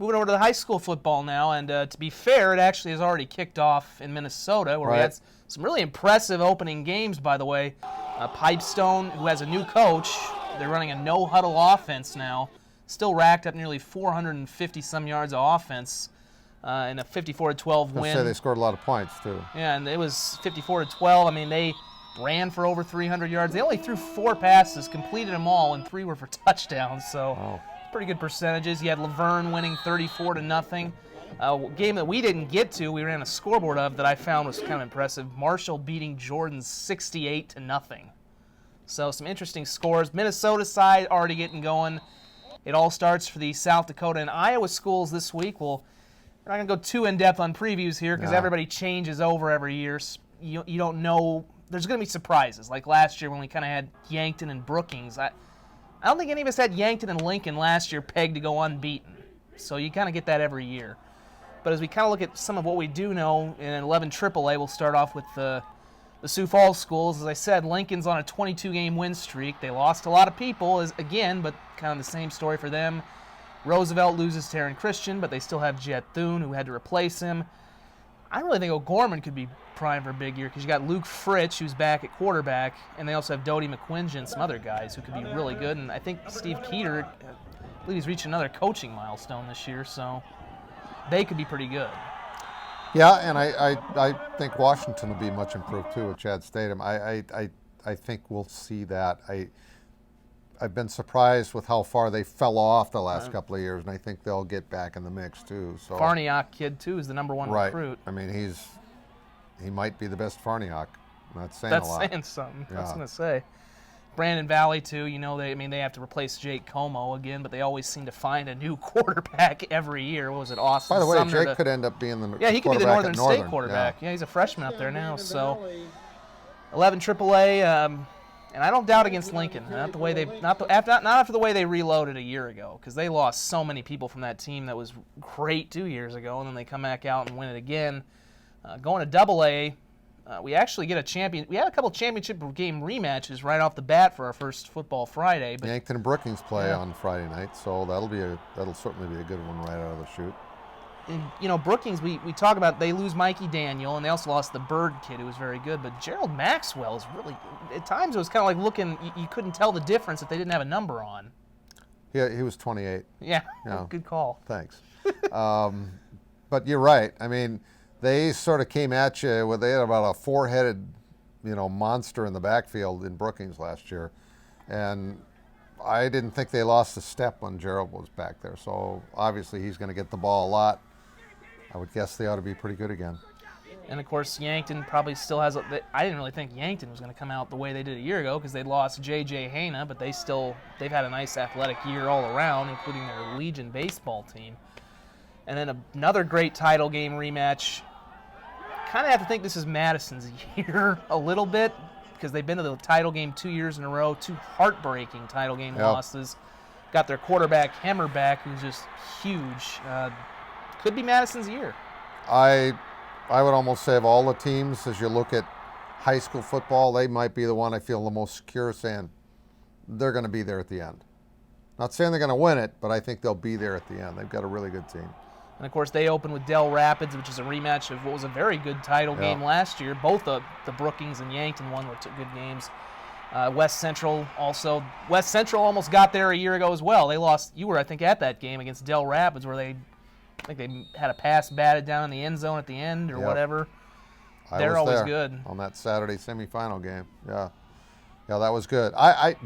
Moving over to the high school football now, and to be fair, it actually has already kicked off in Minnesota, where we had some really impressive opening games, by the way. Pipestone, who has a new coach, they're running a no-huddle offense now, still racked up nearly 450-some yards of offense in a 54-12 win. I say they scored a lot of points, too. Yeah, and it was 54-12. I mean, they ran for over 300 yards. They only threw 4 passes, completed them all, and 3 were for touchdowns, so pretty good percentages. You had Laverne winning 34-0. A game that we didn't get to, we ran a scoreboard of that I found was kind of impressive. Marshall beating Jordan 68-0. So some interesting scores. Minnesota side already getting going. It all starts for the South Dakota and Iowa schools this week. Well, we're not going to go too in-depth on previews here because everybody changes over every year. You don't know. There's going to be surprises, like last year when we kind of had Yankton and Brookings. I don't think any of us had Yankton and Lincoln last year pegged to go unbeaten. So you kind of get that every year. But as we kind of look at some of what we do know in 11 AAA, we'll start off with the Sioux Falls schools. As I said, Lincoln's on a 22-game win streak. They lost a lot of people, again, but kind of the same story for them. Roosevelt loses Taryn Christian, but they still have Jet Thune, who had to replace him. I really think O'Gorman could be prime for a big year because you got Luke Fritsch, who's back at quarterback, and they also have Dodie McQuinge and some other guys who could be really good. And I think Steve Keeter, I believe he's reached another coaching milestone this year, so they could be pretty good. Yeah, and I think Washington will be much improved too with Chad Statham. I think we'll see that. I've been surprised with how far they fell off the last couple of years, and I think they'll get back in the mix too. So Farniok kid too is the number 1 recruit. I mean, he might be the best Farniok. That's saying That's a lot. That's saying something. Yeah. I was gonna say. Brandon Valley too. You know, they have to replace Jake Como again, but they always seem to find a new quarterback every year. What was it, Austin? By the way, Sumner Jake could end up being the he could be the Northern State State quarterback. Yeah, he's a freshman up there now. So 11 AAA. And I don't doubt against Lincoln. Not after the way they reloaded a year ago, because they lost so many people from that team that was great 2 years ago, and then they come back out and win it again. Going to AA, we actually get a champion. We had a couple championship game rematches right off the bat for our first Football Friday. But Yankton and Brookings play on Friday night, so that'll certainly be a good one right out of the chute. And, Brookings, we talk about they lose Mikey Daniel, and they also lost the Bird kid, who was very good. But Gerald Maxwell is really, at times it was kind of like looking, you couldn't tell the difference if they didn't have a number on. Yeah, he was 28. Yeah, good call. Thanks. But you're right. I mean, they sort of came at you they had about a 4-headed, monster in the backfield in Brookings last year. And I didn't think they lost a step when Gerald was back there. So obviously he's going to get the ball a lot. I would guess they ought to be pretty good again. And, of course, Yankton probably still has I didn't really think Yankton was going to come out the way they did a year ago because they lost J.J. Hanna, but they've had a nice athletic year all around, including their Legion baseball team. And then another great title game rematch. Kind of have to think this is Madison's year a little bit because they've been to the title game 2 years in a row, 2 heartbreaking title game losses. Got their quarterback, Hemmer, back, who's just huge. Could be Madison's year. I would almost say of all the teams, as you look at high school football, they might be the one I feel the most secure saying they're going to be there at the end. Not saying they're going to win it, but I think they'll be there at the end. They've got a really good team. And, of course, they open with Dell Rapids, which is a rematch of what was a very good title game last year. Both the Brookings and Yankton won were 2 good games. West Central also. West Central almost got there a year ago as well. They lost. You were, I think, at that game against Dell Rapids where they had a pass batted down in the end zone at the end or whatever. They're always good. On that Saturday semifinal game. Yeah, that was good.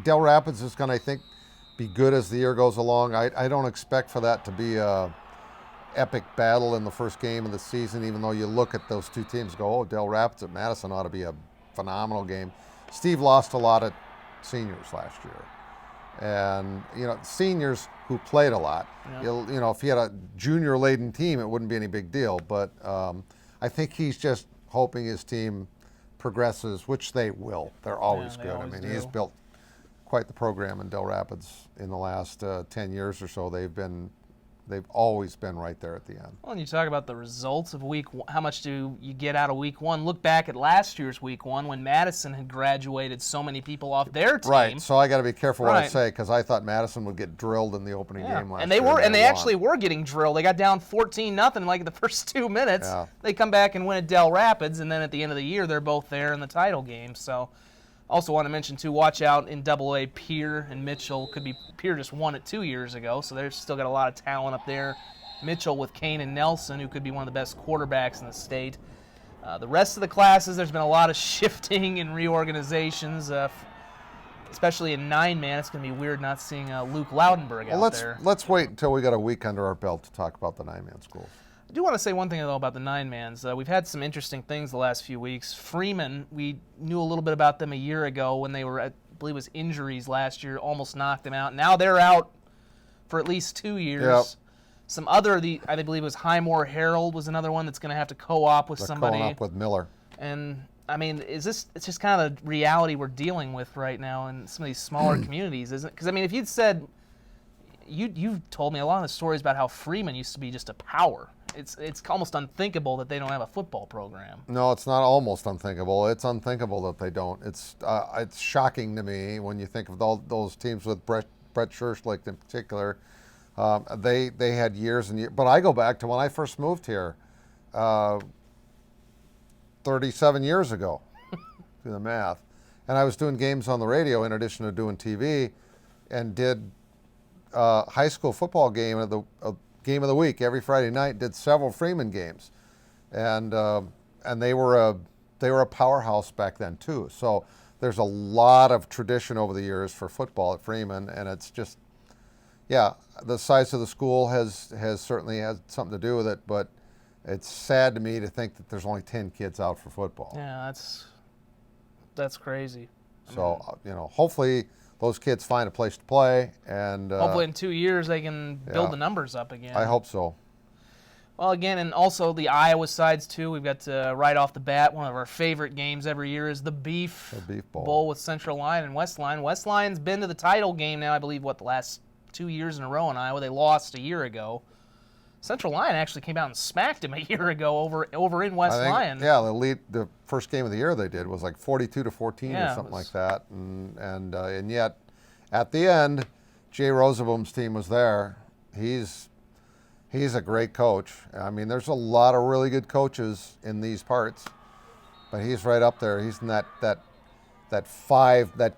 Dell Rapids is going to, I think, be good as the year goes along. I don't expect for that to be a epic battle in the first game of the season, even though you look at those 2 teams and go, Dell Rapids at Madison ought to be a phenomenal game. Steve lost a lot of seniors last year. And, seniors who played a lot. Yeah. If he had a junior-laden team, it wouldn't be any big deal. But I think he's just hoping his team progresses, which they will. They're always good. Always he's built quite the program in Dell Rapids in the last 10 years or so. They've been They've always been right there at the end. Well, and you talk about the results of how much do you get out of week one? Look back at last year's week one when Madison had graduated so many people off their team. Right. So I got to be careful what I Right. say because I thought Madison would get drilled in the opening game last And they year. were, and they won. actually were getting drilled. They got down 14-0 like in the first 2 minutes. Yeah. They come back and win at Del Rapids, and then at the end of the year, they're both there in the title game. So, also want to mention too, watch out in AA. Pierre and Mitchell Pierre just won it 2 years ago, so they've still got a lot of talent up there. Mitchell with Kane and Nelson, who could be one of the best quarterbacks in the state. The rest of the classes, there's been a lot of shifting and reorganizations, especially in 9-man. It's going to be weird not seeing Luke Loudenberg out there. Let's wait until we got a week under our belt to talk about the 9-man schools. I do want to say one thing, though, about the 9-mans. We've had some interesting things the last few weeks. Freeman, we knew a little bit about them a year ago when they were, I believe it was injuries last year, almost knocked them out. Now they're out for at least 2 years. Yep. Some other, I believe it was Highmore Herald was another one that's going to have to co-op with somebody. Co-op with Miller. And, I mean, it's just kind of the reality we're dealing with right now in some of these smaller communities, isn't it? Because, I mean, if you'd said, you've told me a lot of the stories about how Freeman used to be just a power. It's almost unthinkable that they don't have a football program. No, it's not almost unthinkable. It's unthinkable that they don't. It's shocking to me when you think of all those teams with Brett Scherschlicht in particular. They had years and years. But I go back to when I first moved here 37 years ago, do the math. And I was doing games on the radio in addition to doing TV and did high school football game of the week every Friday night, did several Freeman games. And they were a powerhouse back then too. So there's a lot of tradition over the years for football at Freeman, and it's just, yeah, the size of the school has certainly had something to do with it, but it's sad to me to think that there's only 10 kids out for football. Yeah, that's crazy. So, hopefully those kids find a place to play, and Hopefully in 2 years they can build the numbers up again. I hope so. Well, again, and also the Iowa sides too. We've got right off the bat, one of our favorite games every year is the Beef Bowl with Central Lyon and West Lyon. West Lyon's been to the title game now, I believe, the last 2 years in a row in Iowa. They lost a year ago. Central Lyon actually came out and smacked him a year ago over in West Lyon. Yeah, the first game of the year they did was like 42-14 Yeah, or something like that, and yet at the end, Jay Rosenbaum's team was there. He's a great coach. I mean, there's a lot of really good coaches in these parts, but he's right up there. He's in that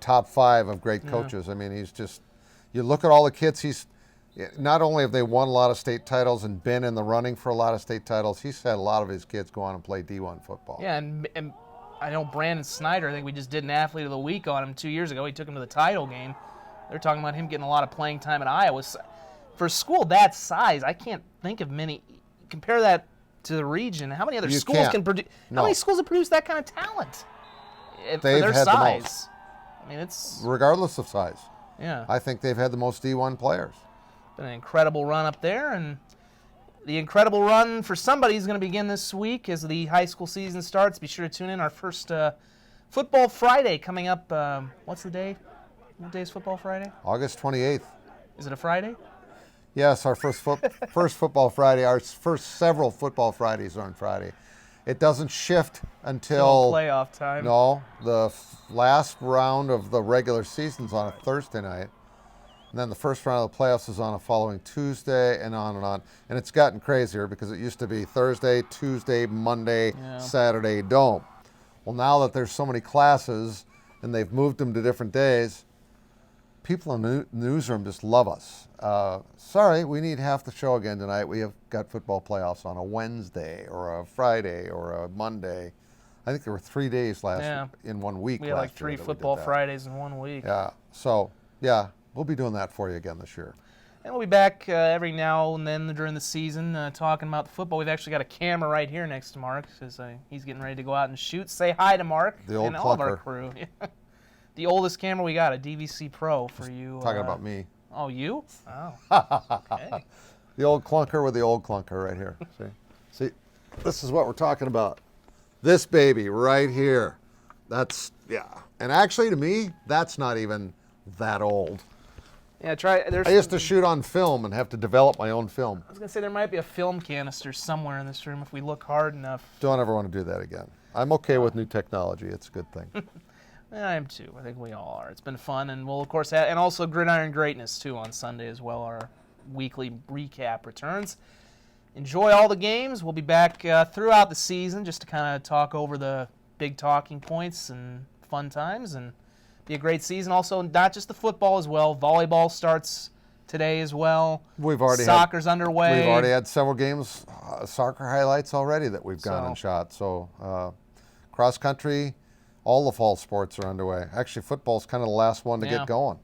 top five of great coaches. I mean, he's just, you look at all the kids. Not only have they won a lot of state titles and been in the running for a lot of state titles, he's had a lot of his kids go on and play D1 football. Yeah, and I know Brandon Snyder, I think we just did an Athlete of the Week on him 2 years ago. He took him to the title game. They're talking about him getting a lot of playing time at Iowa. For a school that size, I can't think of many. Compare that to the region. How many other schools can produce? How many schools have produced that kind of talent for their size? The most. I mean, it's regardless of size. Yeah. I think they've had the most D1 players. Been an incredible run up there, and the incredible run for somebody is going to begin this week as the high school season starts. Be sure to tune in. Our first Football Friday coming up. What's the day? What day is Football Friday? August 28th. Is it a Friday? Yes, our first Football Friday. Our first several Football Fridays are on Friday. It doesn't shift until playoff time. No, the last round of the regular season's on a Thursday night. And then the first round of the playoffs is on a following Tuesday, and on and on. And it's gotten crazier because it used to be Thursday, Tuesday, Monday, Saturday, Dome. Well, now that there's so many classes and they've moved them to different days, people in the newsroom just love us. Sorry, we need half the show again tonight. We have got football playoffs on a Wednesday or a Friday or a Monday. I think there were 3 days in 1 week. We had like 3 Football Fridays in 1 week. Yeah. So, yeah. We'll be doing that for you again this year. And we'll be back every now and then during the season talking about the football. We've actually got a camera right here next to Mark because he's getting ready to go out and shoot. Say hi to Mark and all of our crew. The oldest camera we got, a DVC Pro for you. Talking about me. Oh, you? Oh. Okay. The old clunker with the old clunker right here. See, this is what we're talking about. This baby right here. That's, yeah. And actually, to me, that's not even that old. Yeah, try. I used to shoot on film and have to develop my own film. I was gonna say there might be a film canister somewhere in this room if we look hard enough. Don't ever want to do that again. I'm okay with new technology. It's a good thing. I am too. I think we all are. It's been fun, and we'll of course have, and also Gridiron Greatness too on Sunday as well. Our weekly recap returns. Enjoy all the games. We'll be back throughout the season just to kind of talk over the big talking points and fun times, and be a great season. Also, not just the football as well. Volleyball starts today as well. Soccer's underway. We've already had several games, soccer highlights already that we've gone and shot. So cross country, all the fall sports are underway. Actually, football's kind of the last one to get going.